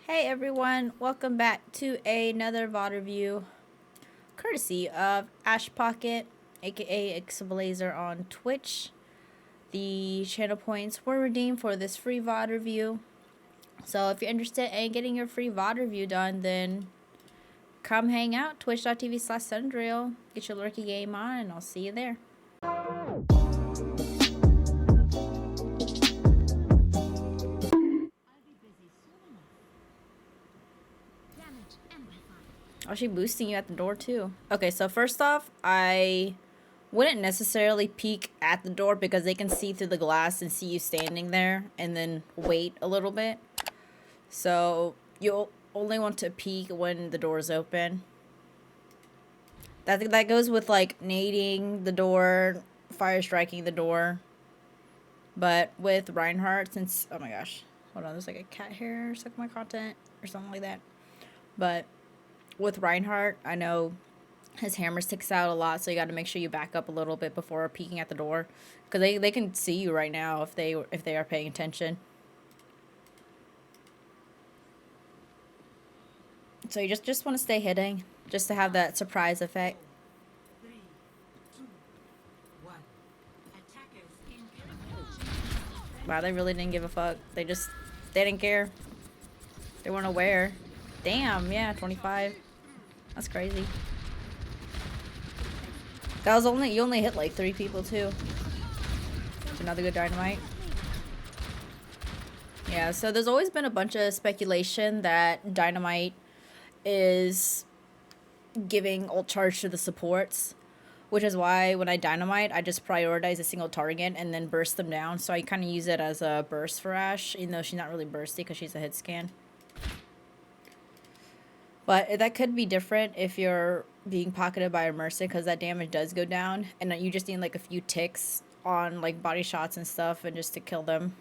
Hey everyone, welcome back to another VOD review, courtesy of Ash Pocket, aka 𝓢𝓸𝓬𝓲𝓪 on Twitch. The channel points were redeemed for this free VOD review. So if you're interested in getting your free VOD review done, then come hang out, twitch.tv/Cendriel, get your lurky game on, and I'll see you there. Oh, she boosting you at the door too. Okay, so first off, I wouldn't necessarily peek at the door because they can see through the glass and see you standing there and then wait a little bit. So you'll only want to peek when the door is open. That goes with like nading the door, fire striking the door. But with Reinhardt, since, oh my gosh, hold on, there's like a cat hair stuck in my content or something like that. But with Reinhardt, I know his hammer sticks out a lot, so you got to make sure you back up a little bit before peeking at the door, because they can see you right now if they are paying attention. So you just want to stay hidden, just to have that surprise effect. Wow, they really didn't give a fuck. They didn't care. They weren't aware. Damn, yeah, 25. That's crazy. That was you only hit like 3 people too. That's another good dynamite. Yeah, so there's always been a bunch of speculation that dynamite is giving ult charge to the supports, which is why when I dynamite, I just prioritize a single target and then burst them down. So I kind of use it as a burst for Ashe, even though she's not really bursty because she's a hit scan. But that could be different if you're being pocketed by a Mercy, because that damage does go down, and you just need like a few ticks on like body shots and stuff, and just to kill them.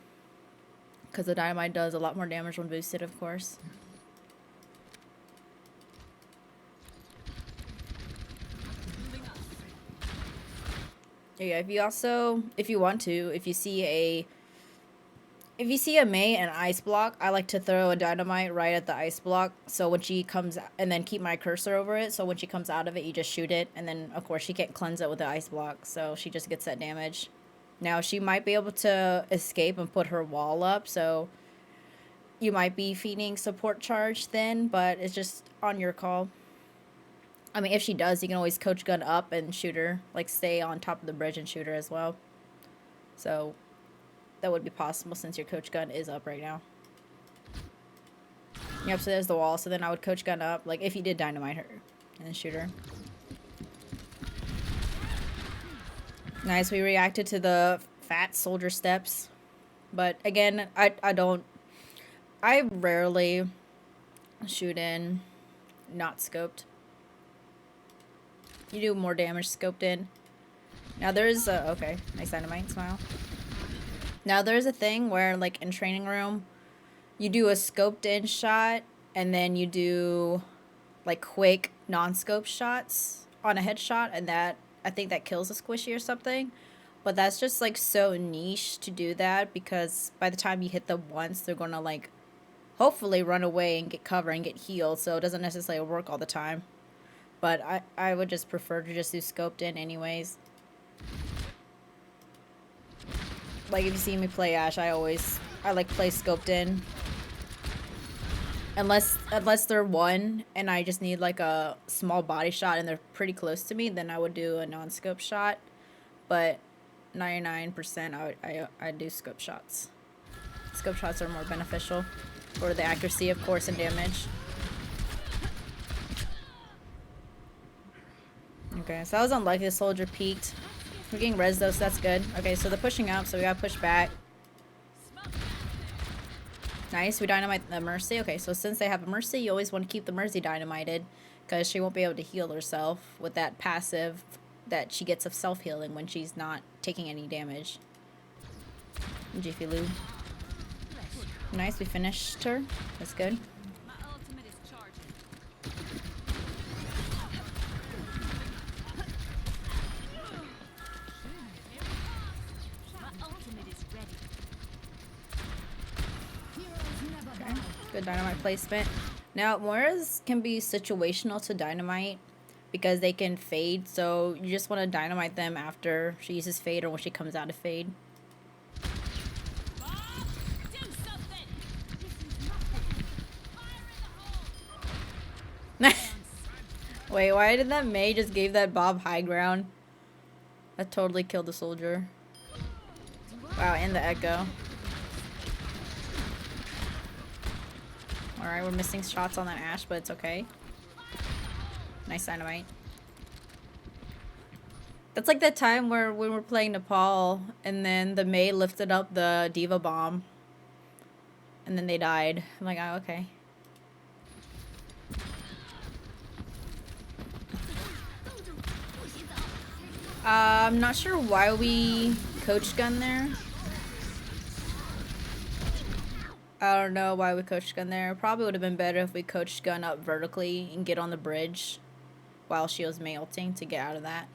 Because the dynamite does a lot more damage when boosted, of course. Yeah, if you want to, if you see a Mei and ice block, I like to throw a dynamite right at the ice block, so when she comes, and then keep my cursor over it, so when she comes out of it, you just shoot it, and then of course she can't cleanse it with the ice block, so she just gets that damage. Now she might be able to escape and put her wall up, so you might be feeding support charge then, but it's just on your call. I mean, if she does, you can always coach gun up and shoot her, like stay on top of the bridge and shoot her as well. So that would be possible since your coach gun is up right now. Yep, so there's the wall. So then I would coach gun up, like if you did dynamite her, and then shoot her. Nice, we reacted to the fat soldier steps. But again, I rarely shoot in not scoped. You do more damage scoped in. Now there's okay, nice dynamite, smile. Now there's a thing where like in training room, you do a scoped in shot and then you do like quick non-scope shots on a headshot, and that, I think that kills a squishy or something. But that's just like so niche to do that, because by the time you hit them once, they're gonna like hopefully run away and get cover and get healed, so it doesn't necessarily work all the time. But I would just prefer to just do scoped in anyways. Like if you see me play Ashe, I like play scoped in. Unless they're one and I just need like a small body shot and they're pretty close to me, then I would do a non-scope shot. But 99% I do scope shots. Scope shots are more beneficial for the accuracy, of course, and damage. Okay, so that was unlucky. The soldier peeked. We're getting res though, so that's good. Okay, so they're pushing up, so we gotta push back. Nice, we dynamite the Mercy. Okay, so since they have a Mercy, you always want to keep the Mercy dynamited, because she won't be able to heal herself with that passive that she gets of self-healing when she's not taking any damage. Jiffy Lube. Nice, we finished her. That's good. Good dynamite placement. Now, Moiras can be situational to dynamite because they can fade, so you just want to dynamite them after she uses fade or when she comes out of fade. Wait, why did that Mei just give that Bob high ground? That totally killed the soldier. Wow, and the echo. Alright, we're missing shots on that Ashe, but it's okay. Nice dynamite. That's like that time where we were playing Nepal and then the Mei lifted up the D.Va bomb. And then they died. I'm like, oh, okay. I'm not sure why we coach gun there. I don't know why we coach gun there. Probably would have been better if we coached gun up vertically and get on the bridge while she was Mei ulting to get out of that.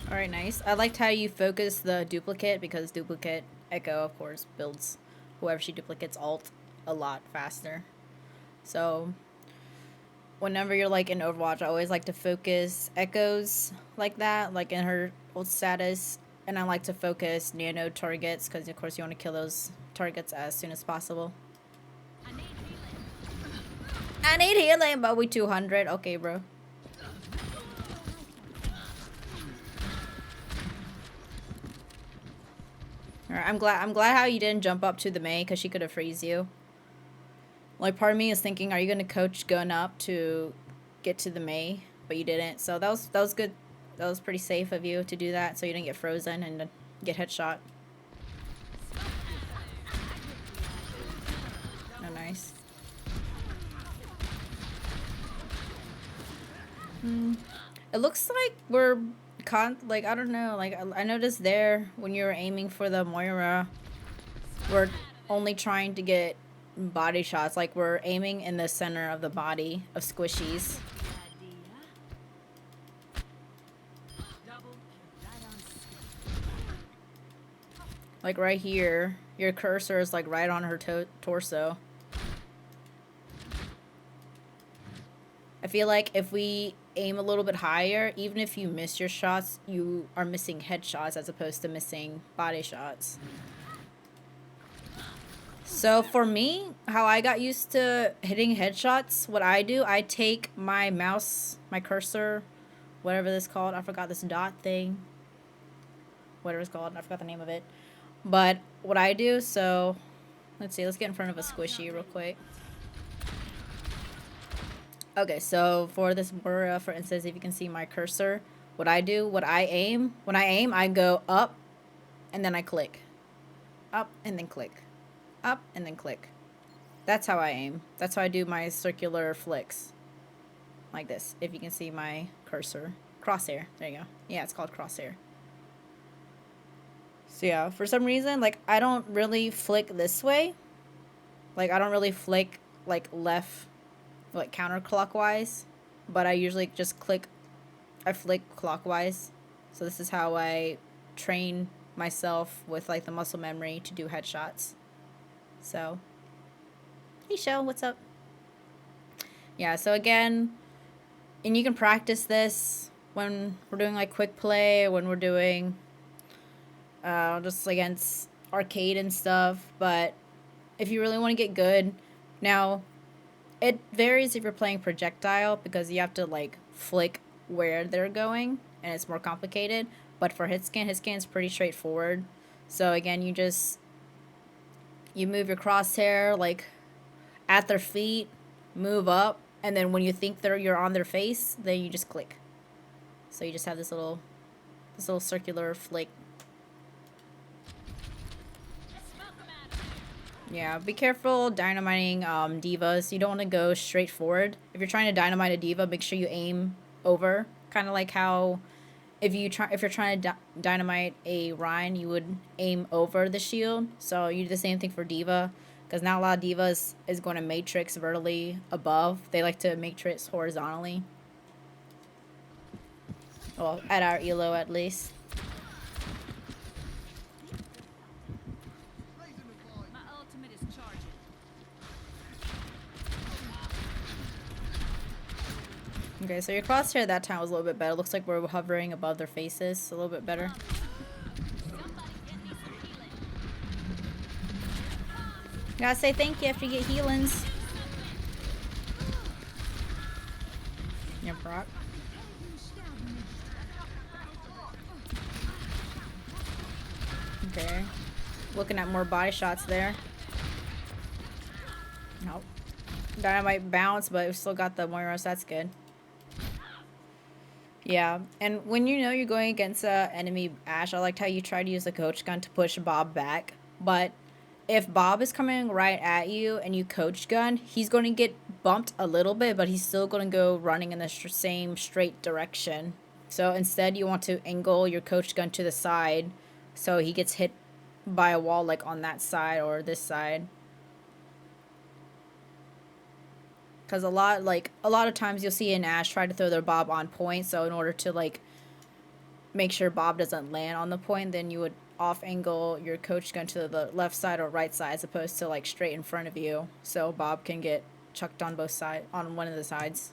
Alright, nice. I liked how you focus the duplicate because duplicate echo, of course, builds whoever she duplicates ult a lot faster. So, whenever you're like in Overwatch, I always like to focus echoes like that, like in her ult status. And I like to focus nano targets because, of course, you want to kill those targets as soon as possible. I need healing, but we 200. Okay, bro. Alright, I'm glad how you didn't jump up to the Mei because she could have freeze you. Like, part of me is thinking, are you gonna coach gun up to get to the Mei? But you didn't, so that was good. That was pretty safe of you to do that, so you didn't get frozen and get headshot. Oh, nice. It looks like we're like, I don't know, like I noticed there when you were aiming for the Moira, we're only trying to get body shots, like we're aiming in the center of the body of squishies. Like right here, your cursor is like right on her torso. I feel like if we aim a little bit higher, even if you miss your shots, you are missing headshots as opposed to missing body shots. So for me, how I got used to hitting headshots, what I do, I take my mouse, my cursor, whatever this is called, I forgot this dot thing, whatever it's called, I forgot the name of it. But what I do, so let's see, let's get in front of a squishy real quick. Okay, so for this Moira, for instance, if you can see my cursor, what I do, when I aim, I go up, and then I click. Up, and then click. Up, and then click. That's how I aim. That's how I do my circular flicks. Like this, if you can see my cursor. Crosshair, there you go. Yeah, it's called crosshair. So yeah, for some reason, like, I don't really flick this way. Like, I don't really flick, like, left, like counterclockwise, but I usually just I flick clockwise. So this is how I train myself with like the muscle memory to do headshots. So, hey Shell, what's up? Yeah, so again, and you can practice this when we're doing like quick play, when we're doing just against arcade and stuff, but if you really want to get good, now it varies if you're playing projectile because you have to like flick where they're going and it's more complicated. But for hit scan is pretty straightforward. So again, you move your crosshair like at their feet, move up, and then when you think you're on their face, then you just click. So you just have this little circular flick. Yeah, be careful dynamiting D.Vas. You don't want to go straight forward. If you're trying to dynamite a D.Va, make sure you aim over. Kind of like how if you're trying to dynamite a Rein, you would aim over the shield. So you do the same thing for D.Va. Because not a lot of divas is going to matrix vertically above. They like to matrix horizontally. Well, at our elo at least. My ultimate is charging. Okay, so your crosshair that time was a little bit better. Looks like we're hovering above their faces. A little bit better. Gotta say thank you after you get healings. Yeah, Brock. Okay. Looking at more body shots there. Nope. Dynamite bounce, but we still got the Moira, so that's good. Yeah, and when you know you're going against enemy Ashe, I liked how you tried to use the coach gun to push Bob back. But if Bob is coming right at you and you coach gun, he's going to get bumped a little bit, but he's still going to go running in the same straight direction. So instead, you want to angle your coach gun to the side so he gets hit by a wall like on that side or this side. Because a lot of times you'll see an Ashe try to throw their Bob on point, so in order to like make sure Bob doesn't land on the point, then you would off angle your coach gun to the left side or right side as opposed to like straight in front of you, so Bob can get chucked on both sides, on one of the sides.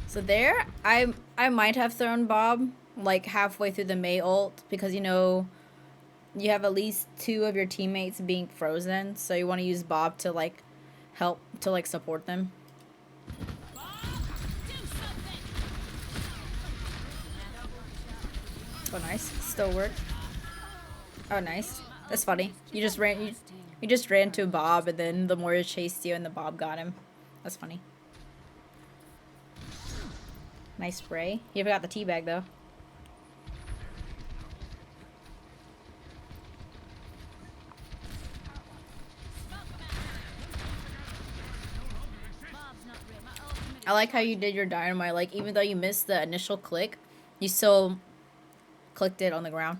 So there, I might have thrown Bob like halfway through the Mei ult because, you know, you have at least 2 of your teammates being frozen, so you want to use Bob to like help to like support them. Oh, nice. Still work. Oh, nice. That's funny. You just ran to Bob, and then the Moira chased you, and the Bob got him. That's funny. Nice spray. You forgot the teabag though. I like how you did your dynamite. Like, even though you missed the initial click, you still clicked it on the ground.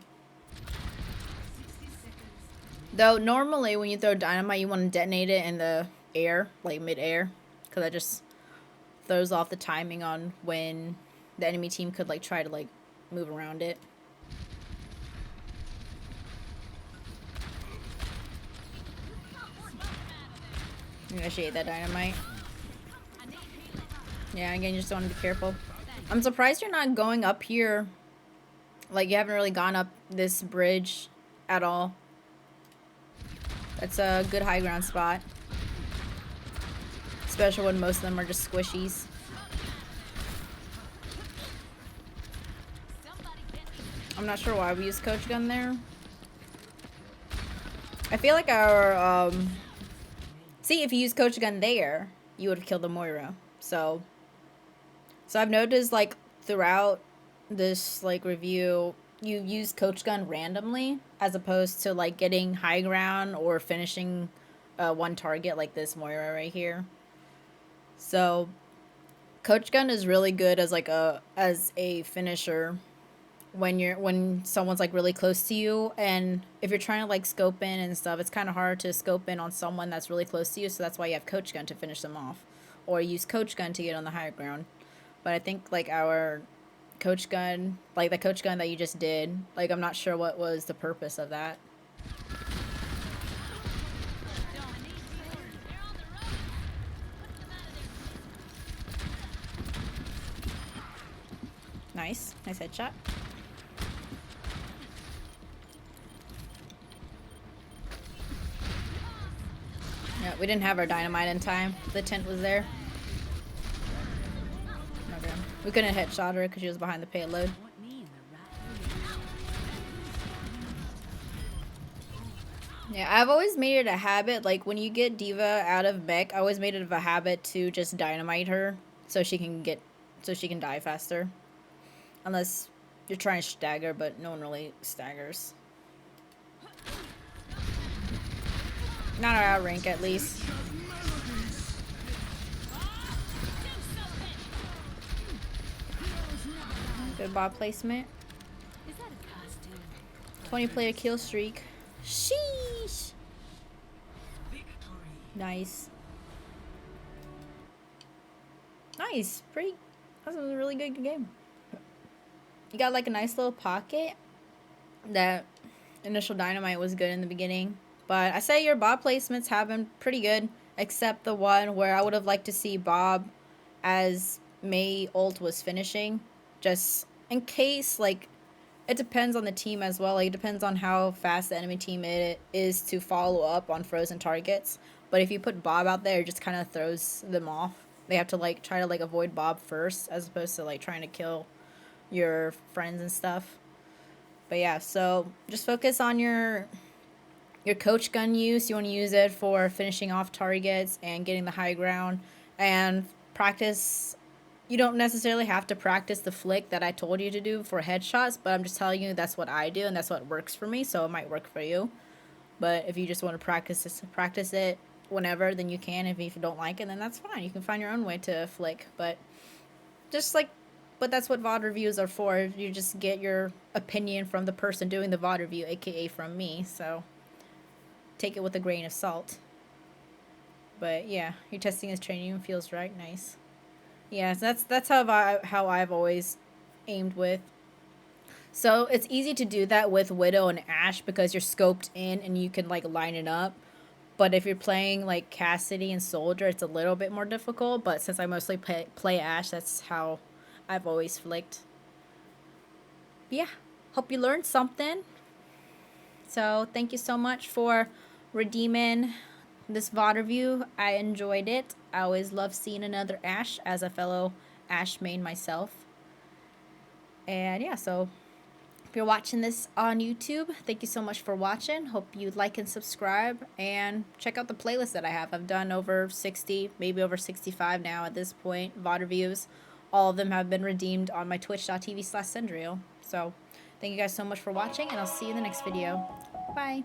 Though normally when you throw dynamite, you want to detonate it in the air, like mid-air, because that just throws off the timing on when the enemy team could like try to like move around it. Initiate that dynamite. Yeah, again, you just want to be careful. I'm surprised you're not going up here. Like, you haven't really gone up this bridge at all. That's a good high ground spot. Especially when most of them are just squishies. I'm not sure why we use coach gun there. I feel like our, see, if you use coach gun there, you would have killed the Moira. So I've noticed, like, throughout this, like, review, you use coach gun randomly as opposed to, like, getting high ground or finishing one target like this Moira right here. So coach gun is really good as, like, as a finisher when someone's like really close to you, and if you're trying to like scope in and stuff, it's kind of hard to scope in on someone that's really close to you, so that's why you have coach gun to finish them off, or use coach gun to get on the higher ground. But I think like our coach gun, like the coach gun that you just did, like I'm not sure what was the purpose of that. Nice headshot. Yeah, we didn't have our dynamite in time. The tent was there. Okay. We couldn't headshot her because she was behind the payload. Yeah, I've always made it a habit, like when you get D.Va out of mech, I always made it a habit to just dynamite her so she can die faster. Unless you're trying to stagger, but no one really staggers. Not at our rank, at least. Good bot placement. Is that a costume? 20 player kill streak. Sheesh. Nice. Nice. Pretty. That was a really good game. You got like a nice little pocket. That initial dynamite was good in the beginning. But I say your Bob placements have been pretty good. Except the one where I would have liked to see Bob as Mei ult was finishing. Just in case, like, it depends on the team as well. Like, it depends on how fast the enemy team is to follow up on frozen targets. But if you put Bob out there, it just kind of throws them off. They have to, like, try to, like, avoid Bob first as opposed to, like, trying to kill your friends and stuff. But yeah, so just focus on your coach gun use. You want to use it for finishing off targets and getting the high ground. And practice. You don't necessarily have to practice the flick that I told you to do for headshots, but I'm just telling you that's what I do and that's what works for me, so it might work for you. But if you just want to practice it whenever, then you can. If you don't like it, then that's fine. You can find your own way to flick. But that's what VOD reviews are for. You just get your opinion from the person doing the VOD review, aka from me. So take it with a grain of salt. But yeah, you're testing his training and feels right. Nice. Yeah, so that's how I've always aimed with. So it's easy to do that with Widow and Ashe because you're scoped in and you can like line it up. But if you're playing like Cassidy and Soldier, it's a little bit more difficult. But since I mostly play Ashe, that's how I've always flicked. But yeah, hope you learned something. So thank you so much for redeeming this VOD review. I enjoyed it. I always love seeing another Ashe as a fellow Ashe main myself. And yeah, so if you're watching this on YouTube, thank you so much for watching. Hope you like and subscribe and check out the playlist that I have. I've done over 60, maybe over 65 now at this point, VOD reviews. All of them have been redeemed on my twitch.tv/Cendriel. So thank you guys so much for watching, and I'll see you in the next video. Bye.